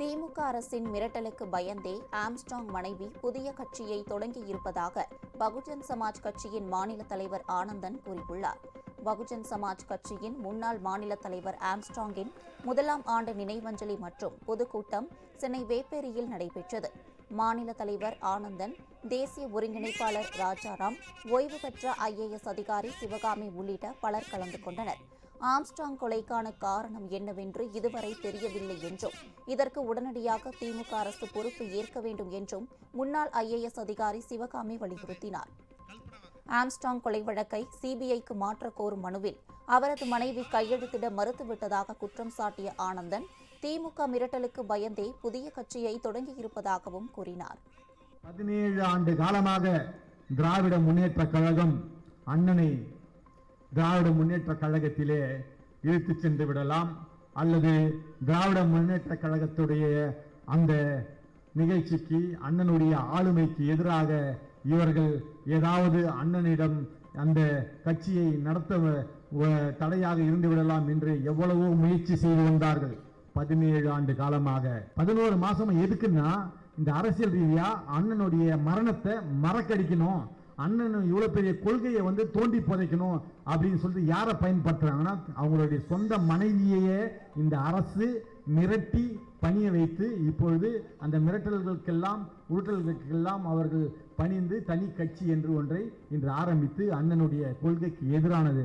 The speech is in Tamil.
திமுக அரசின் மிரட்டலுக்கு பயந்தே ஆம்ஸ்ட்ராங் மனைவி புதிய கட்சியை தொடங்கியிருப்பதாக பகுஜன் சமாஜ் கட்சியின் மாநில தலைவர் ஆனந்தன் கூறியுள்ளார். பகுஜன் சமாஜ் கட்சியின் முன்னாள் மாநில தலைவர் ஆம்ஸ்ட்ராங்கின் முதலாம் ஆண்டு நினைவஞ்சலி மற்றும் பொதுக்கூட்டம் சென்னை வேப்பேரியில் நடைபெற்றது. மாநில தலைவர் ஆனந்தன், தேசிய ஒருங்கிணைப்பாளர் ராஜாராம், ஓய்வு பெற்ற IAS அதிகாரி சிவகாமி உள்ளிட்ட பலர் கலந்து கொண்டனர். ஆம்ஸ்ட்ராங் கொலைக்கான காரணம் என்னவென்று இதுவரை தெரியவில்லை என்றும், இதற்கு உடனடியாக திமுக அரசு பொறுப்பு ஏற்க வேண்டும் என்றும் முன்னாள் IAS அதிகாரி சிவகாமி வலியுறுத்தினார். ஆம்ஸ்ட்ராங் கொலை வழக்கை CBIக்கு மாற்ற கோரும் மனுவில் அவரது மனைவி கையெழுத்திட மறுத்துவிட்டதாக குற்றம் சாட்டிய ஆனந்தன், திமுக மிரட்டலுக்கு பயந்தே புதிய கட்சியை தொடங்கியிருப்பதாகவும் கூறினார். 17 ஆண்டு காலமாக திராவிட முன்னேற்ற கழகம் அண்ணனை திராவிட முன்னேற்ற கழகத்திலே இழுத்துச் சென்று விடலாம், அல்லது திராவிட முன்னேற்ற கழகத்துடைய அந்த நிகழ்ச்சிக்கு, அண்ணனுடைய ஆளுமைக்கு எதிராக இவர்கள் ஏதாவது அண்ணனிடம் அந்த கட்சியை நடத்த தடையாக இருந்து விடலாம் என்று எவ்வளவோ முயற்சி செய்து வந்தார்கள். 17 ஆண்டு காலமாக 11 மாசம் எதுக்குன்னா, இந்த அரசியல் ரீதியா அண்ணனுடைய மரணத்தை மறக்கடிக்கணும், அண்ணன் இவ்வளவு பெரிய கொள்கையை தோண்டி புதைக்கணும் அப்படின்னு சொல்லிட்டு யாரை பயன்படுத்துறாங்கன்னா, அவங்களுடைய சொந்த மனைவியையே இந்த அரசு மிரட்டி பணிய வைத்து, இப்பொழுது அந்த மிரட்டல்களுக்கெல்லாம் உருட்டல்களுக்கெல்லாம் அவர்கள் பணிந்து தனி கட்சி என்று ஒன்றை இன்று ஆரம்பித்து அண்ணனுடைய கொள்கைக்கு எதிரானது